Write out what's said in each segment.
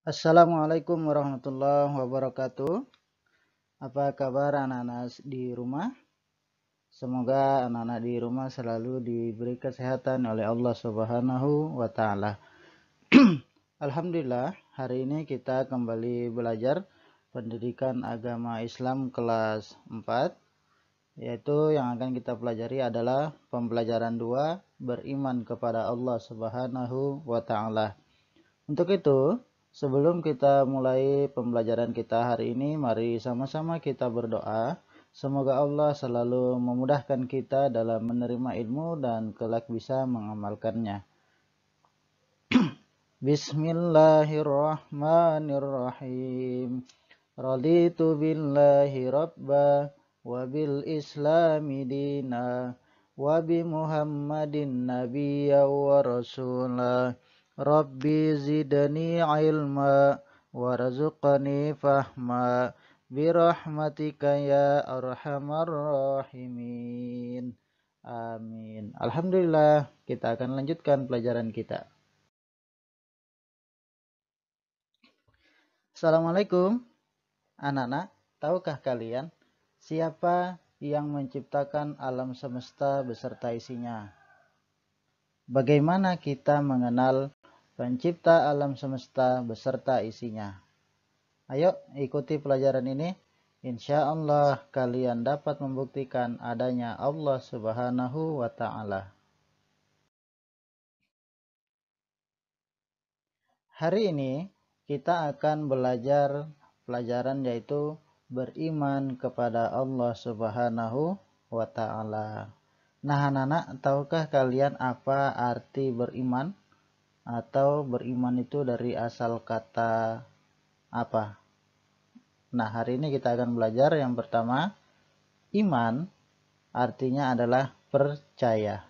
Assalamualaikum warahmatullahi wabarakatuh. Apa kabar anak-anak di rumah? Semoga anak-anak di rumah selalu diberi kesehatan oleh Allah Subhanahu wa taala. Alhamdulillah, hari ini kita kembali belajar pendidikan agama Islam kelas 4, yaitu yang akan kita pelajari adalah pembelajaran 2, beriman kepada Allah Subhanahu wa taala. Untuk itu, sebelum kita mulai pembelajaran kita hari ini, mari sama-sama kita berdoa. Semoga Allah selalu memudahkan kita dalam menerima ilmu dan kelak bisa mengamalkannya. Bismillahirrahmanirrahim. Raditu billahi rabba wa bil islami dina wa bi Muhammadin nabiyya wa rasulah. Rabbi zidni ilma warzuqni fahma birahmatika ya arhamar rahimin. Amin. Alhamdulillah, kita akan lanjutkan pelajaran kita. Assalamualaikum anak-anak. Tahukah kalian siapa yang menciptakan alam semesta beserta isinya? Bagaimana kita mengenal pencipta alam semesta beserta isinya? Ayo ikuti pelajaran ini. Insya Allah kalian dapat membuktikan adanya Allah Subhanahu wa Ta'ala. Hari ini kita akan belajar pelajaran yaitu beriman kepada Allah Subhanahu wa Ta'ala. Nah, anak-anak, tahukah kalian apa arti beriman? Atau beriman itu dari asal kata apa? Nah, hari ini kita akan belajar yang pertama, iman artinya adalah percaya.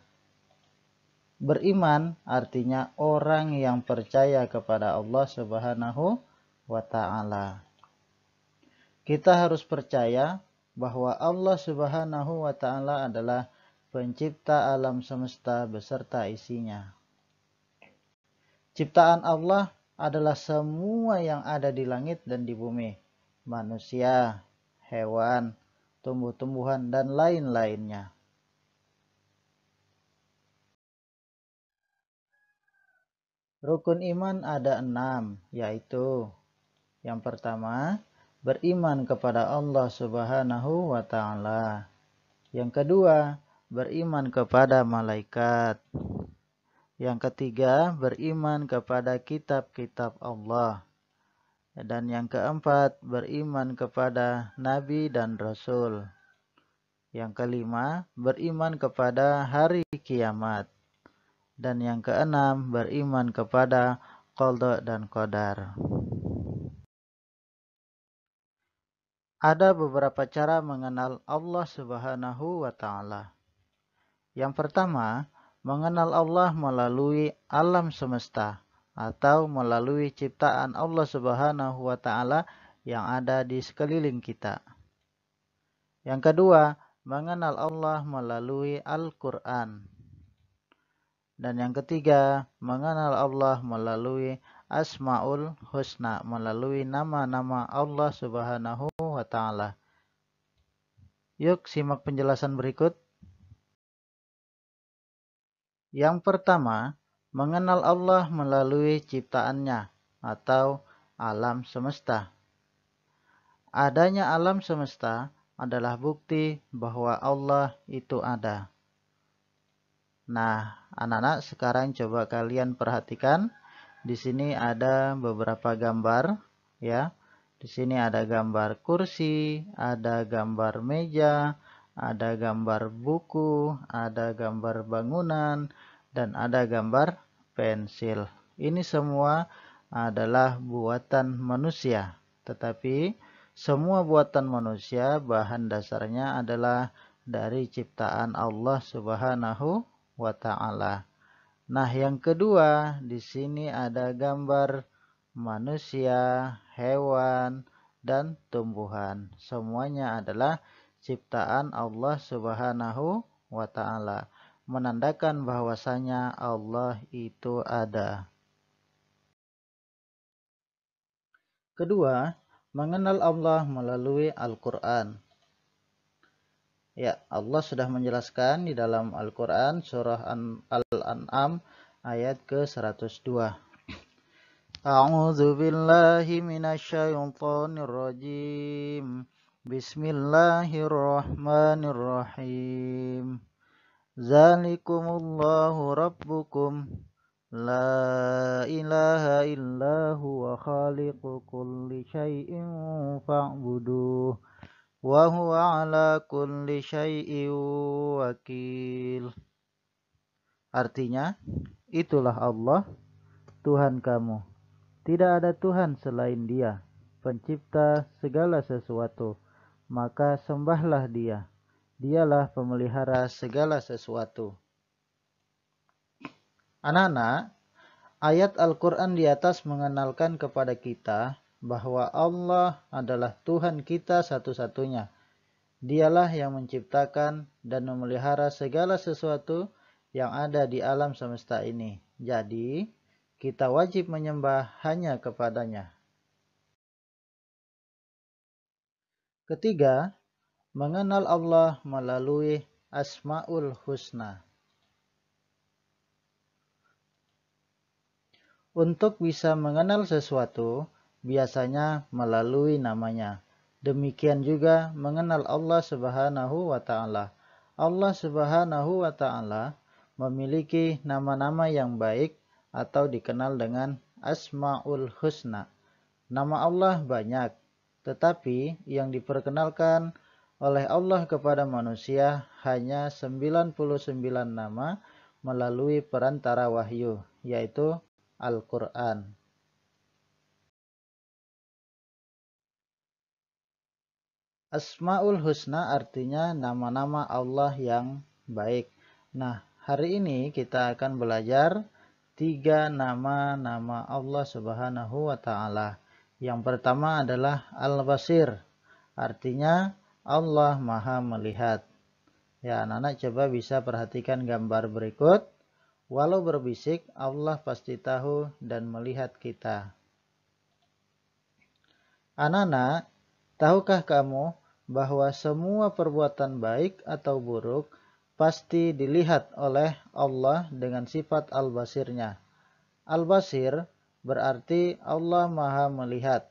Beriman artinya orang yang percaya kepada Allah Subhanahu wa Ta'ala. Kita harus percaya bahwa Allah Subhanahu wa Ta'ala adalah pencipta alam semesta beserta isinya. Ciptaan Allah adalah semua yang ada di langit dan di bumi, manusia, hewan, tumbuh-tumbuhan, dan lain-lainnya. Rukun iman ada 6, yaitu yang pertama, beriman kepada Allah Subhanahu wa Ta'ala. Yang kedua, beriman kepada malaikat. Yang ketiga, beriman kepada kitab-kitab Allah. Dan yang keempat, beriman kepada nabi dan rasul. Yang kelima, beriman kepada hari kiamat. Dan yang keenam, beriman kepada qada dan qadar. Ada beberapa cara mengenal Allah Subhanahu wa Ta'ala. Yang pertama, mengenal Allah melalui alam semesta atau melalui ciptaan Allah Subhanahu wa Ta'ala yang ada di sekeliling kita. Yang kedua, mengenal Allah melalui Al-Quran. Dan yang ketiga, mengenal Allah melalui Asmaul Husna, melalui nama-nama Allah Subhanahu wa Ta'ala. Yuk simak penjelasan berikut. Yang pertama, mengenal Allah melalui ciptaannya atau alam semesta. Adanya alam semesta adalah bukti bahwa Allah itu ada. Nah, anak-anak sekarang coba kalian perhatikan. Di sini ada beberapa gambar, ya. Di sini ada gambar kursi, ada gambar meja, ada gambar buku, ada gambar bangunan, dan ada gambar pensil. Ini semua adalah buatan manusia. Tetapi semua buatan manusia bahan dasarnya adalah dari ciptaan Allah Subhanahu wa Ta'ala. Nah, yang kedua, di sini ada gambar manusia, hewan, dan tumbuhan. Semuanya adalah ciptaan Allah Subhanahu wa Ta'ala, menandakan bahwasanya Allah itu ada. Kedua, mengenal Allah melalui Al-Quran. Ya, Allah sudah menjelaskan di dalam Al-Quran surah Al-An'am ayat ke-102. A'udzu billahi minasyaitonir rajim. Bismillahirrahmanirrahim. Zalikumullahu rabbukum la ilaha illa huwa khaliqu kulli syai'in fa'buduh wa huwa ala kulli syai'in wakil. Artinya, itulah Allah, Tuhan kamu. Tidak ada Tuhan selain Dia, pencipta segala sesuatu. Maka sembahlah Dia. Dialah pemelihara segala sesuatu. Anak-anak, ayat Al-Quran di atas mengenalkan kepada kita bahwa Allah adalah Tuhan kita satu-satunya. Dialah yang menciptakan dan memelihara segala sesuatu yang ada di alam semesta ini. Jadi, kita wajib menyembah hanya kepadanya. Ketiga, mengenal Allah melalui Asmaul Husna. Untuk bisa mengenal sesuatu, biasanya melalui namanya. Demikian juga mengenal Allah Subhanahu wa Ta'ala. Allah Subhanahu wa Ta'ala memiliki nama-nama yang baik atau dikenal dengan Asmaul Husna. Nama Allah banyak, tetapi yang diperkenalkan oleh Allah kepada manusia hanya 99 nama melalui perantara wahyu, yaitu Al-Quran. Asmaul Husna artinya nama-nama Allah yang baik. Nah, hari ini kita akan belajar 3 nama-nama Allah Subhanahu wa Ta'ala. Yang pertama adalah Al-Basir, artinya Allah Maha Melihat. Ya, anak-anak coba bisa perhatikan gambar berikut. Walau berbisik, Allah pasti tahu dan melihat kita. Anak-anak, tahukah kamu bahwa semua perbuatan baik atau buruk pasti dilihat oleh Allah dengan sifat Al-Basirnya? Al-Basir berarti Allah Maha Melihat.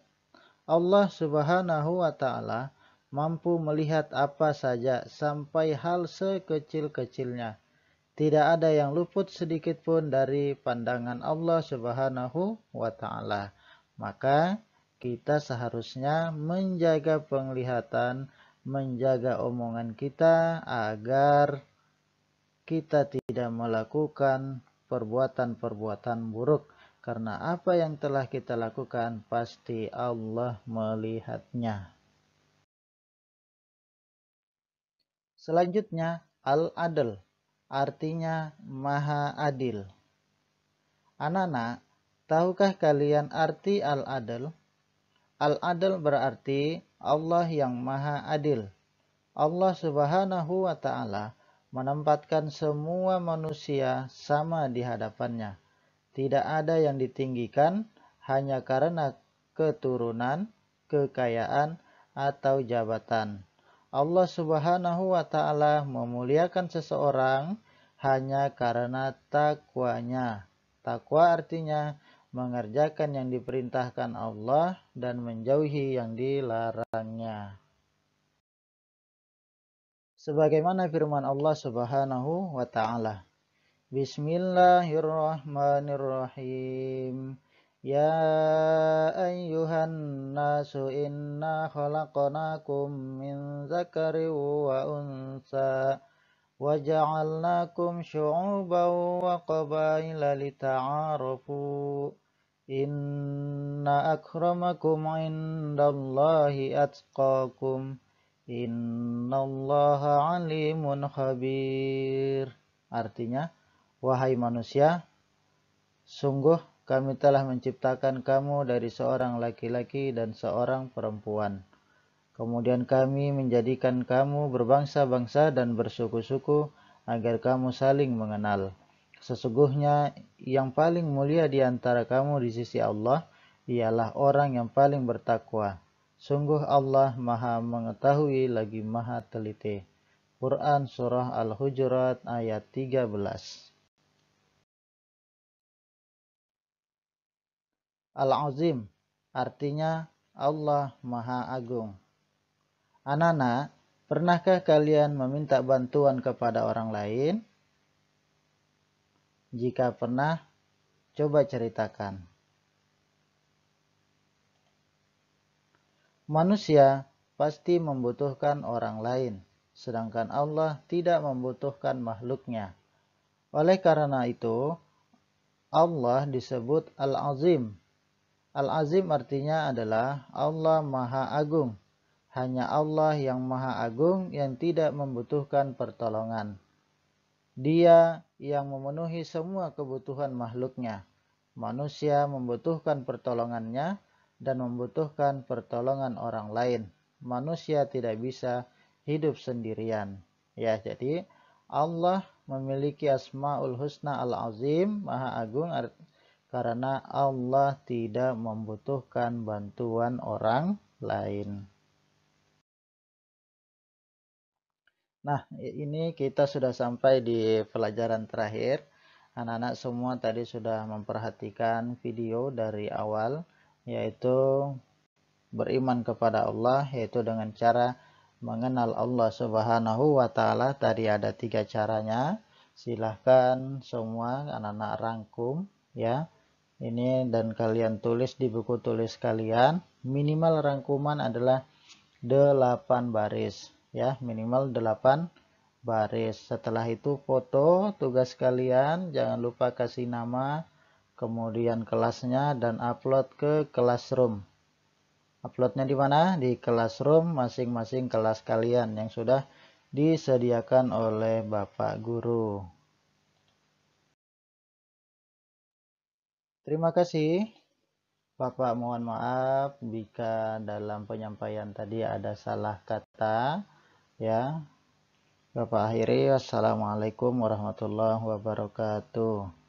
Allah Subhanahu wa Ta'ala mampu melihat apa saja sampai hal sekecil-kecilnya. Tidak ada yang luput sedikit pun dari pandangan Allah Subhanahu wa Ta'ala. Maka kita seharusnya menjaga penglihatan, menjaga omongan kita agar kita tidak melakukan perbuatan-perbuatan buruk. Karena apa yang telah kita lakukan pasti Allah melihatnya. Selanjutnya, Al-Adl. Artinya Maha Adil. Anak-anak, tahukah kalian arti Al-Adl? Al-Adl berarti Allah yang Maha Adil. Allah Subhanahu wa Ta'ala menempatkan semua manusia sama di hadapannya. Tidak ada yang ditinggikan hanya karena keturunan, kekayaan, atau jabatan. Allah Subhanahu wa Ta'ala memuliakan seseorang hanya karena takwanya. Takwa artinya mengerjakan yang diperintahkan Allah dan menjauhi yang dilarangnya. Sebagaimana firman Allah Subhanahu wa Ta'ala. Bismillahirrahmanirrahim. Ya ayyuhan nasu inna khalaqnakum min zakarin wa unsa wa ja'alnakum syu'uban wa qabaila lita'arafu. Inna akramakum indallahi atqakum. Innallaha alimun khabir. Artinya, wahai manusia, sungguh kami telah menciptakan kamu dari seorang laki-laki dan seorang perempuan. Kemudian kami menjadikan kamu berbangsa-bangsa dan bersuku-suku agar kamu saling mengenal. Sesungguhnya yang paling mulia di antara kamu di sisi Allah ialah orang yang paling bertakwa. Sungguh Allah Maha mengetahui lagi Maha teliti. Quran Surah Al-Hujurat ayat 13. Al-Azim artinya Allah Maha Agung. Anak-anak, pernahkah kalian meminta bantuan kepada orang lain? Jika pernah, coba ceritakan. Manusia pasti membutuhkan orang lain, sedangkan Allah tidak membutuhkan makhluknya. Oleh karena itu, Allah disebut Al-Azim. Al-Azim artinya adalah Allah Maha Agung. Hanya Allah yang Maha Agung yang tidak membutuhkan pertolongan. Dia yang memenuhi semua kebutuhan makhluknya. Manusia membutuhkan pertolongannya dan membutuhkan pertolongan orang lain. Manusia tidak bisa hidup sendirian. Ya, jadi Allah memiliki Asmaul Husna Al-Azim, Maha Agung, karena Allah tidak membutuhkan bantuan orang lain. Nah, ini kita sudah sampai di pelajaran terakhir. Anak-anak semua tadi sudah memperhatikan video dari awal, yaitu beriman kepada Allah, yaitu dengan cara mengenal Allah Subhanahu wa Ta'ala. Tadi ada 3 caranya. Silahkan semua anak-anak rangkum ya. Ini dan kalian tulis di buku tulis kalian. Minimal rangkuman adalah 8 baris ya, minimal 8 baris. Setelah itu foto tugas kalian, jangan lupa kasih nama, kemudian kelasnya, dan upload ke Classroom. Uploadnya di mana? Di Classroom masing-masing kelas kalian yang sudah disediakan oleh Bapak Guru. Terima kasih. Bapak mohon maaf jika dalam penyampaian tadi ada salah kata ya. Bapak akhiri, wassalamualaikum warahmatullahi wabarakatuh.